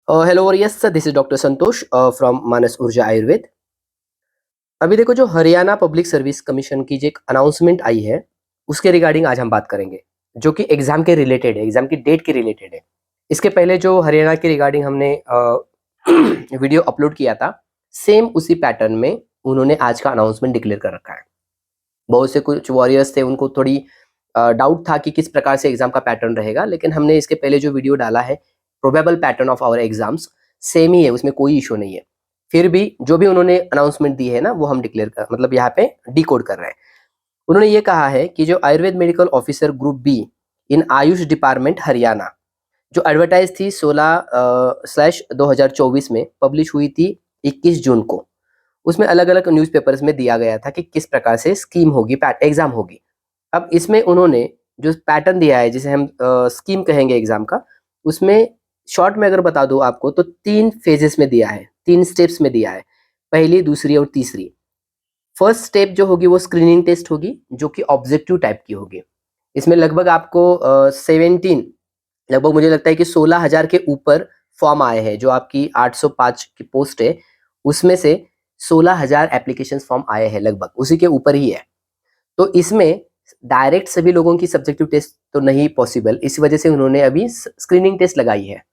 Hello और yes this is doctor Santosh from Manas Urja Ayurveda. अभी देखो जो हरियाणा पब्लिक सर्विस कमीशन की जो एक अनाउंसमेंट आई है, उसके रिगार्डिंग आज हम बात करेंगे, जो कि एग्जाम के रिलेटेड है, एग्जाम की डेट के रिलेटेड है। इसके पहले जो हरियाणा के रिगार्डिंग हमने वीडियो अपलोड किया था, सेम उसी पैटर्न में उन्होंने आज का अनाउंसमेंट डिक्लेयर कर रखा है। बहुत से कुछ वॉरियर्स थे, उनको थोड़ी डाउट था कि किस प्रकार से एग्जाम का पैटर्न रहेगा, लेकिन हमने इसके पहले जो वीडियो डाला है, probable pattern of our exams same ही है, उसमें कोई इशू नहीं है। फिर भी जो भी उन्होंने अनाउंसमेंट दी है ना, वो हम डिक्लेयर कर मतलब यहाँ पे डिकोड कर रहे हैं। उन्होंने ये कहा है कि जो Ayurveda medical officer group be in Ayush department Haryana, जो एडवर्टाइज थी 16/2024 में, पब्लिश हुई थी 21 जून को। उसमें अलग अलग न्यूज़पेपर्स में दिया गया था कि किस प्रकार से स्कीम होगी, एग्जाम होगी। अब इसमें उन्होंने जो पैटर्न दिया है, जिसे हम स्कीम कहेंगे एग्जाम का, उसमें शॉर्ट में अगर बता दूं आपको, तो 3 फेजेस में दिया है, 3 स्टेप्स में दिया है, पहली, दूसरी और तीसरी। फर्स्ट स्टेप जो होगी वो स्क्रीनिंग टेस्ट होगी, जो कि ऑब्जेक्टिव टाइप की होगी। इसमें लगभग आपको 17, लगभग मुझे लगता है कि 16,000 के ऊपर फॉर्म आए हैं। जो आपकी 805 की पोस्ट है, उसमें से 16,000 एप्लीकेशन फॉर्म आए हैं, लगभग उसी के ऊपर ही है। तो इसमें डायरेक्ट सभी लोगों की सब्जेक्टिव टेस्ट तो नहीं पॉसिबल, इस वजह से उन्होंने अभी स्क्रीनिंग टेस्ट लगाई है।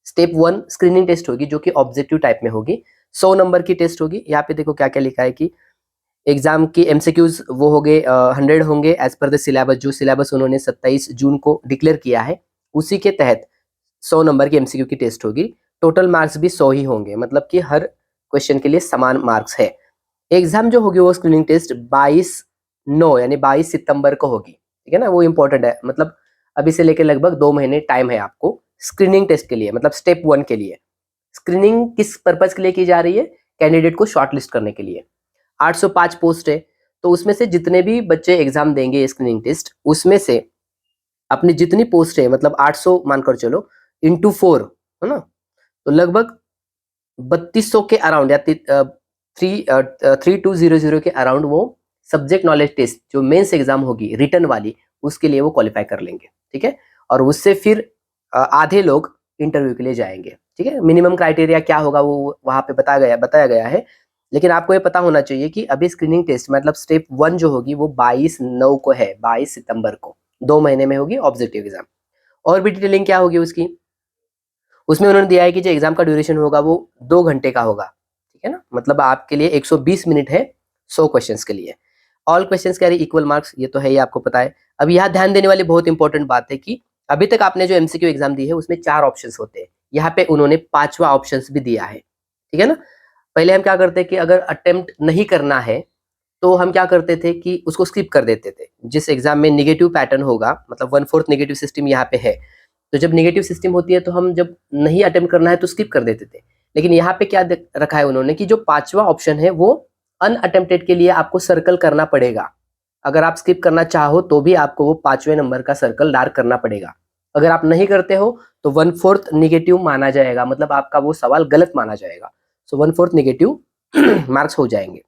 स्टेप 1 स्क्रीनिंग टेस्ट होगी, जो कि ऑब्जेक्टिव टाइप में होगी, 100 नंबर की टेस्ट होगी। यहाँ पे देखो क्या क्या लिखा है कि एग्जाम की एमसीक्यूज वो हो गए 100 होंगे एज पर द सिलेबस। जो सिलेबस उन्होंने 27 जून को डिक्लेयर किया है, उसी के तहत 100 नंबर की एमसीक्यू की टेस्ट होगी। टोटल मार्क्स भी 100 ही होंगे, मतलब कि हर क्वेश्चन के लिए समान मार्क्स है। एग्जाम जो होगी वो स्क्रीनिंग टेस्ट 22/9 यानी 22 सितंबर को होगी, ठीक है ना। वो इंपॉर्टेंट है, मतलब अभी से लेकर लगभग 2 महीने टाइम है आपको स्क्रीनिंग टेस्ट के लिए, मतलब स्टेप 1 के लिए। स्क्रीनिंग किस पर्पज के लिए की जा रही है? कैंडिडेट को शॉर्टलिस्ट करने के लिए। 805 पोस्ट है, तो उसमें से जितने भी बच्चे एग्जाम देंगे स्क्रीनिंग टेस्ट, उसमें से अपनी जितनी पोस्ट है, मतलब 800 मानकर चलो, इंटू 4, है ना, तो लगभग 3200 के अराउंड या 3200 के अराउंड वो सब्जेक्ट नॉलेज टेस्ट जो मेंस एग्जाम होगी रिटर्न वाली, उसके लिए वो क्वालिफाई कर लेंगे, ठीक है। और उससे फिर आधे लोग इंटरव्यू के लिए जाएंगे, ठीक है। मिनिमम क्राइटेरिया क्या होगा वो वहाँ पे बताया गया है। लेकिन आपको ये पता होना चाहिए कि अभी स्क्रीनिंग टेस्ट मतलब स्टेप 1 जो होगी वो 22/9 को है, 22 सितंबर को, 2 महीने में होगी ऑब्जेक्टिव एग्जाम। और भी डिटेलिंग क्या होगी उसकी, उसमें उन्होंने दिया है कि जो एग्जाम का ड्यूरेशन होगा वो 2 घंटे का होगा, ठीक है ना। मतलब आपके लिए 120 मिनट है 100 क्वेश्चंस के लिए। All questions carry equal marks, ये तो है ही, आपको पता है। अब यहाँ ध्यान देने वाली बहुत इंपॉर्टेंट बात है कि अभी तक आपने जो एमसीक्यू एग्जाम दी है उसमें 4 ऑप्शंस होते हैं, यहाँ पे उन्होंने 5वां ऑप्शन भी दिया है, ठीक है ना। पहले हम क्या करते हैं कि अगर अटेम्प्ट नहीं करना है, तो हम क्या करते थे कि उसको स्किप कर देते थे। जिस एग्जाम में निगेटिव पैटर्न होगा, मतलब 1/4 निगेटिव सिस्टम यहाँ पे है, तो जब नेगेटिव सिस्टम होती है तो हम जब नहीं अटेम्प्ट करना है तो स्किप कर देते थे। लेकिन यहाँ पे क्या रखा है उन्होंने कि जो 5वां ऑप्शन है वो अनअटेम्प्टेड के लिए आपको सर्कल करना पड़ेगा। अगर आप स्किप करना चाहो तो भी आपको वो 5वें नंबर का सर्कल डार्क करना पड़ेगा। अगर आप नहीं करते हो तो 1/4 निगेटिव माना जाएगा, मतलब आपका वो सवाल गलत माना जाएगा। सो 1/4 निगेटिव मार्क्स हो जाएंगे।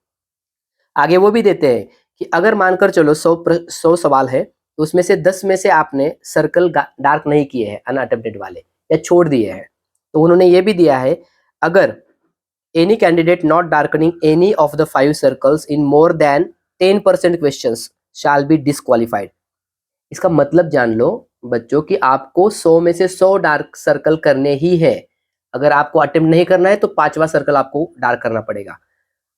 आगे वो भी देते हैं कि अगर मानकर चलो 100 सवाल है, तो उसमें से 10 में से आपने सर्कल डार्क नहीं किए हैं, अनअटेम्प्टेड वाले, या छोड़ दिए हैं, तो उन्होंने ये भी दिया है, अगर any candidate not darkening any of the 5 circles in more than 10% questions shall be disqualified. इसका मतलब जान लो बच्चों कि आपको 100 में से 100 डार्क सर्कल करने ही है। अगर आपको अटेम्प्ट नहीं करना है तो 5वां सर्कल आपको डार्क करना पड़ेगा।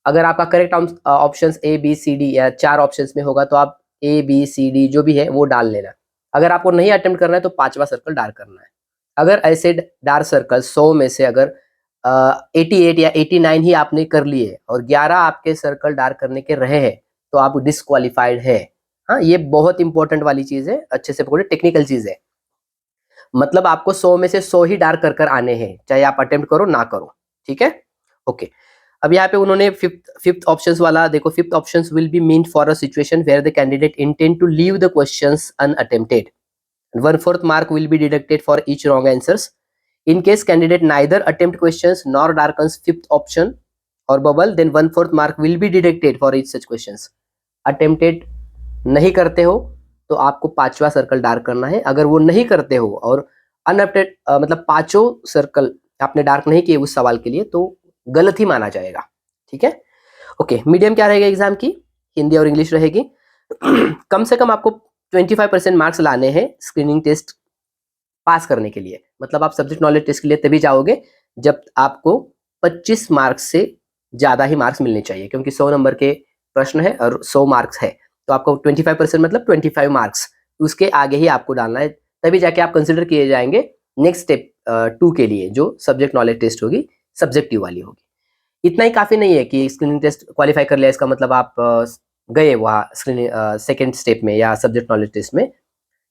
अगर आपका correct option A B C D या 4 ऑप्शन में होगा तो आप ए बी सी डी जो भी है वो डाल लेना। अगर आपको नहीं अटेम्प्ट करना है तो 5वां सर्कल डार्क करना है। अगर ऐसे डार्क सर्कल 100 में से अगर 88 या 89 ही आपने कर लिए और 11 आपके सर्कल डार्क करने के रहे हैं, तो आप डिस्क्वालिफाइड है। हाँ, ये बहुत इंपॉर्टेंट वाली चीज है, अच्छे से पकड़ो, टेक्निकल चीज है। मतलब आपको 100 में से 100 ही डार्क कर आने हैं, चाहे आप अटेम्प्ट करो ना करो, ठीक है। ओके, अब यहाँ पे उन्होंने फिफ्थ ऑप्शंस वाला देखो, fifth options will be mean for a situation where the candidate intend to leave the questions unattempted, 1/4 mark will be deducted for each wrong answers. In case candidate neither attempt questions nor darkens fifth option or bubble, then 1/4 mark will be deducted for each such questions. Attempted नहीं करते हो तो आपको 5वां circle dark करना है। अगर वो नहीं करते हो और अनअटेम्प्टेड मतलब 5 सर्कल आपने डार्क नहीं किए उस सवाल के लिए तो गलत ही माना जाएगा, ठीक है। ओके, मीडियम क्या रहेगा एग्जाम की, हिंदी और इंग्लिश रहेगी। कम से कम आपको 25% मार्क्स लाने हैं स्क्रीनिंग टेस्ट पास करने के लिए। मतलब आप सब्जेक्ट नॉलेज टेस्ट के लिए तभी जाओगे जब आपको 25 मार्क्स से ज़्यादा ही मार्क्स मिलने चाहिए, क्योंकि 100 नंबर के प्रश्न है और 100 मार्क्स है, तो आपको 25% मतलब 25 मार्क्स, उसके आगे ही आपको डालना है, तभी जाके आप कंसिडर किए जाएंगे नेक्स्ट स्टेप 2 के लिए, जो सब्जेक्ट नॉलेज टेस्ट होगी, सब्जेक्टिव वाली होगी। इतना ही काफ़ी नहीं है कि स्क्रीनिंग टेस्ट क्वालिफाई कर लिया इसका मतलब आप गए वहाँ स्क्रीनिंग सेकेंड स्टेप में या सब्जेक्ट नॉलेज टेस्ट में।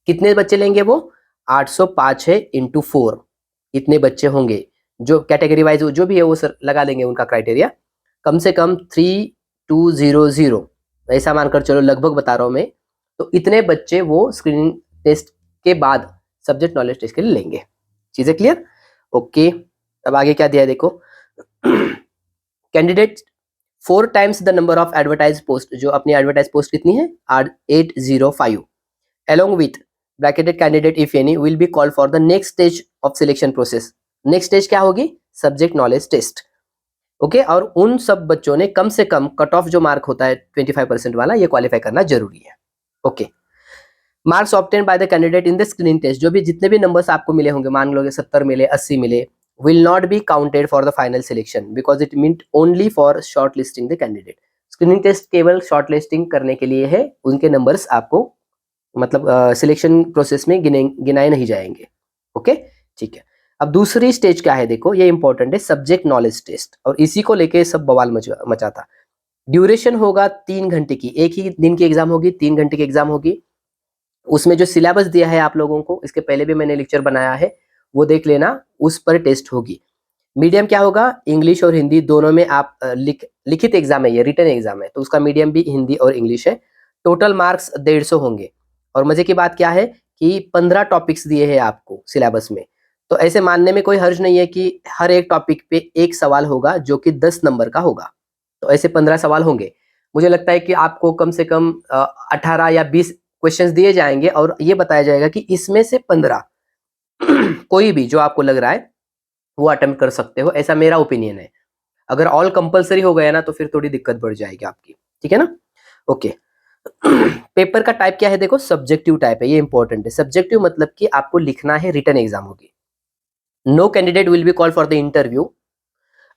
कितने बच्चे लेंगे वो, 805 है इंटू 4, इतने बच्चे होंगे। जो कैटेगरी वाइज जो भी है वो सर लगा लेंगे उनका क्राइटेरिया, कम से कम 3200, ऐसा मानकर चलो, लगभग बता रहा हूँ मैं। तो इतने बच्चे वो स्क्रीनिंग टेस्ट के बाद सब्जेक्ट नॉलेज टेस्ट के लिए लेंगे। चीज़ें क्लियर? ओके, अब आगे क्या दिया है देखो। Candidate 4 times the number of advertise post, जो अपनी एडवर्टाइज पोस्ट कितनी है 805, along with bracketed candidate if any will be called for the next stage of selection process। next stage क्या होगी, सब्जेक्ट नॉलेज टेस्ट। ओके, और उन सब बच्चों ने कम से कम कट ऑफ जो मार्क होता है 25% वाला, ये क्वालिफाई करना जरूरी है। Okay, marks obtain by the candidate in the screening test, जो भी जितने भी नंबर्स आपको मिले होंगे, मान लो 70 मिले, 80 मिले, will not be counted for the final selection because it mean only for short listing the candidate. Screening test केवल शॉर्ट लिस्टिंग करने के लिए है, उनके नंबर्स आपको मतलब सिलेक्शन प्रोसेस में गिनाए नहीं जाएंगे। ओके, ठीक है। अब दूसरी स्टेज क्या है देखो, ये इंपॉर्टेंट है, सब्जेक्ट नॉलेज टेस्ट, और इसी को लेके सब बवाल मचा था। ड्यूरेशन होगा 3 घंटे की, एक ही दिन की एग्जाम होगी, 3 घंटे की एग्जाम होगी। उसमें जो सिलेबस दिया है आप लोगों को, इसके पहले भी मैंने लेक्चर बनाया है, वो देख लेना, उस पर टेस्ट होगी। मीडियम क्या होगा, इंग्लिश और हिंदी दोनों में आप लिखित एग्जाम है, ये रिटन एग्जाम है, तो उसका मीडियम भी हिंदी और इंग्लिश है। टोटल मार्क्स 150 होंगे। और मजे की बात क्या है कि 15 टॉपिक्स दिए हैं आपको सिलेबस में, तो ऐसे मानने में कोई हर्ज नहीं है कि हर एक टॉपिक पे एक सवाल होगा जो कि 10 नंबर का होगा, तो ऐसे 15 सवाल होंगे। मुझे लगता है कि आपको कम से कम 18 या 20 क्वेश्चंस दिए जाएंगे और ये बताया जाएगा कि इसमें से 15 कोई भी जो आपको लग रहा है वो अटेम्प्ट कर सकते हो, ऐसा मेरा ओपिनियन है। अगर ऑल कंपलसरी हो गया ना तो फिर थोड़ी दिक्कत बढ़ जाएगी आपकी, ठीक है ना। ओके, पेपर का टाइप क्या है देखो, सब्जेक्टिव टाइप है, ये इंपॉर्टेंट है। सब्जेक्टिव मतलब कि आपको लिखना है, रिटन एग्जाम होगी। No candidate will be called for the interview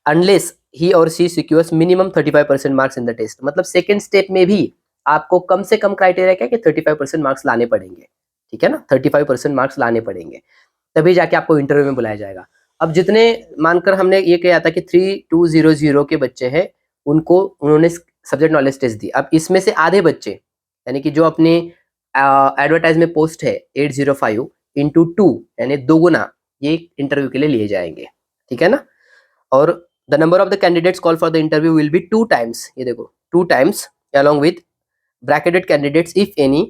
unless he or she secures minimum 35% marks in the test. मतलब सेकेंड स्टेप में भी आपको कम से कम क्राइटेरिया क्या है कि 35% मार्क्स लाने पड़ेंगे, ठीक है ना, 35% मार्क्स लाने पड़ेंगे, तभी जाके आपको इंटरव्यू में बुलाया जाएगा। अब जितने मानकर हमने ये किया था कि 3200 के बच्चे हैं, उनको उन्होंने सब्जेक्ट नॉलेज टेस्ट दी। अब इसमें से आधे बच्चे, यानी कि जो अपनी एडवर्टाइज में पोस्ट है 805 इंटू 2 यानी 2 गुना, ये इंटरव्यू के लिए लिए जाएंगे, ठीक है ना। और the number of the candidates call for the interview will be 2 times, ये देखो 2 times along with bracketed candidates if any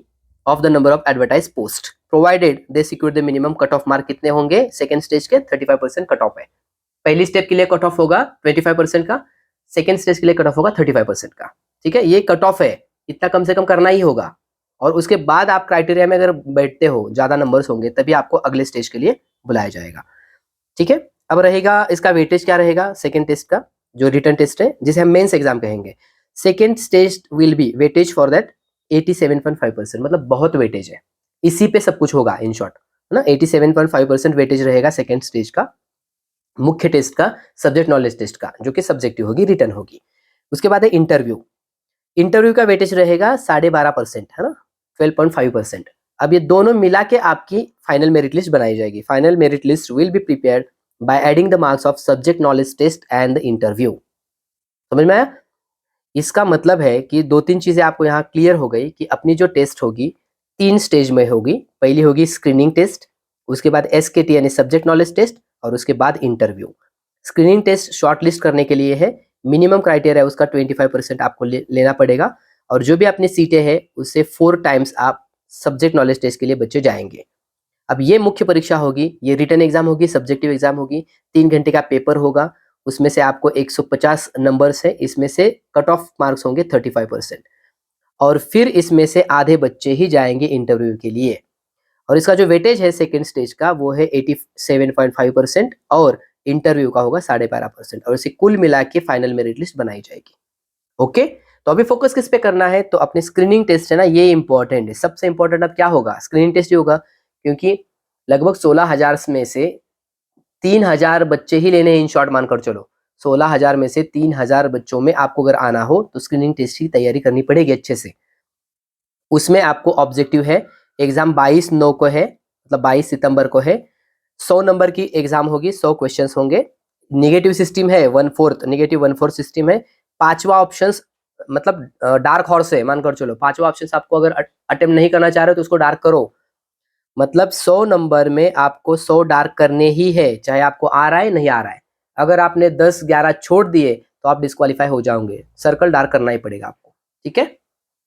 of the number of advertised post provided they secure the minimum cut off mark. कितने होंगे second stage के, 35% cut off है। पहली step के लिए cut off होगा 25% का, सेकेंड स्टेज के लिए कट ऑफ होगा 35% का, ठीक है। ये कट ऑफ है, इतना कम से कम करना ही होगा, और उसके बाद आप क्राइटेरिया में अगर बैठते हो, ज्यादा नंबर्स होंगे, तभी आपको अगले स्टेज के लिए बुलाया जाएगा, ठीक है। अब रहेगा इसका वेटेज क्या रहेगा, सेकेंड टेस्ट का जो रिटन टेस्ट है, जिसे हम मेंस एग्जाम कहेंगे। Second stage will be weightage for that 87.5%, मतलब बहुत वेटेज है, इसी पे सब कुछ होगा इन शॉर्ट, है ना। 87.5% वेटेज रहेगा सेकेंड स्टेज का, मुख्य टेस्ट का, सब्जेक्ट नॉलेज टेस्ट का, जो कि सब्जेक्टिव होगी, रिटन होगी। उसके बाद है इंटरव्यू। इंटरव्यू का वेटेज रहेगा 12.5%, है ना, 12.5%। अब ये दोनों मिला के आपकी फाइनल मेरिट लिस्ट बनाई जाएगी। Final merit list will be prepared by adding the marks of subject knowledge test and the interview. समझ में आया? इसका मतलब है कि 2-3 चीजें आपको यहाँ क्लियर हो गई कि अपनी जो टेस्ट होगी 3 स्टेज में होगी। पहली होगी स्क्रीनिंग टेस्ट, उसके बाद एसकेटी यानी सब्जेक्ट नॉलेज टेस्ट, और उसके बाद interview. Screening test short list करने के लिए है, मिनिमम क्राइटेरिया उसका 25% आपको लेना पड़ेगा, और जो भी अपनी सीटें हैं उससे 4 टाइम्स आप सब्जेक्ट नॉलेज टेस्ट के लिए बच्चे जाएंगे। अब ये मुख्य परीक्षा होगी, ये रिटन एग्जाम होगी, सब्जेक्टिव एग्जाम होगी, 3 घंटे का पेपर होगा, उसमें से आपको 150 नंबर्स है, इसमें से कट ऑफ मार्क्स होंगे 35%, और फिर इसमें से आधे बच्चे ही जाएंगे इंटरव्यू के लिए। और इसका जो वेटेज है सेकेंड स्टेज का वो है 87.5%, और इंटरव्यू का होगा 12.5%, और इसे कुल मिला के फाइनल मेरिट लिस्ट बनाई जाएगी। ओके, तो अभी फोकस किस पे करना है, तो अपने स्क्रीनिंग टेस्ट है ना, ये इंपॉर्टेंट है। सबसे इंपॉर्टेंट अब क्या होगा, स्क्रीनिंग टेस्ट ही होगा, क्योंकि लगभग 16,000 में से 3,000 बच्चे ही लेने, इन शॉर्ट मानकर चलो 16,000 में से 3,000 बच्चों में आपको अगर आना हो तो स्क्रीनिंग टेस्ट की तैयारी करनी पड़ेगी अच्छे से। उसमें आपको ऑब्जेक्टिव है, एग्जाम 22/9 को है, मतलब 22 सितंबर को है। 100 नंबर की एग्जाम होगी, 100 क्वेश्चंस होंगे। निगेटिव सिस्टम है, 1/4 निगेटिव 1/4 सिस्टम है। पांचवा ऑप्शंस मतलब डार्क हॉर्स है, मानकर चलो पांचवा ऑप्शन आपको अगर अटेम्प्ट नहीं करना चाह रहे हो तो उसको डार्क करो। मतलब 100 नंबर में आपको 100 डार्क करने ही है, चाहे आपको आ रहा है नहीं आ रहा है। अगर आपने 10-11 छोड़ दिए तो आप डिस्क्वालीफाई हो जाओगे, सर्कल डार्क करना ही पड़ेगा आपको, ठीक है।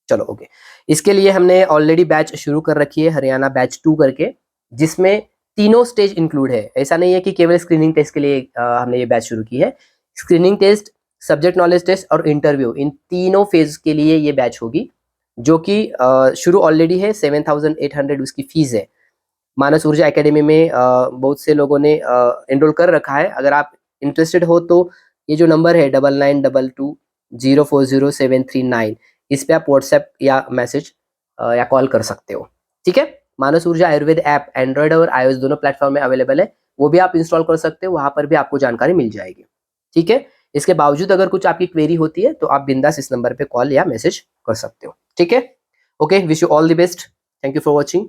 चलो ओके, इसके लिए हमने ऑलरेडी बैच शुरू कर रखी है, हरियाणा बैच 2 करके, जिसमें तीनों स्टेज इंक्लूड है। ऐसा नहीं है कि केवल स्क्रीनिंग टेस्ट के लिए हमने ये बैच शुरू की है। Screening test, subject knowledge test और इंटरव्यू, इन तीनों फेज के लिए ये बैच होगी, जो कि शुरू ऑलरेडी है। 7,800 उसकी फीस है। मानस ऊर्जा एकेडमी में बहुत से लोगों ने एनरोल कर रखा है। अगर आप इंटरेस्टेड हो तो ये जो नंबर है 9922040739, इस पे आप व्हाट्सएप या मैसेज या कॉल कर सकते हो, ठीक है। मानस ऊर्जा आयुर्वेद ऐप एंड्रॉयड और iOS दोनों प्लेटफॉर्म में अवेलेबल है, वो भी आप इंस्टॉल कर सकते हो, वहां पर भी आपको जानकारी मिल जाएगी, ठीक है। इसके बावजूद अगर कुछ आपकी क्वेरी होती है तो आप बिंदास इस नंबर पे कॉल या मैसेज कर सकते हो, ठीक है। Okay, wish you all the best, thank you for watching.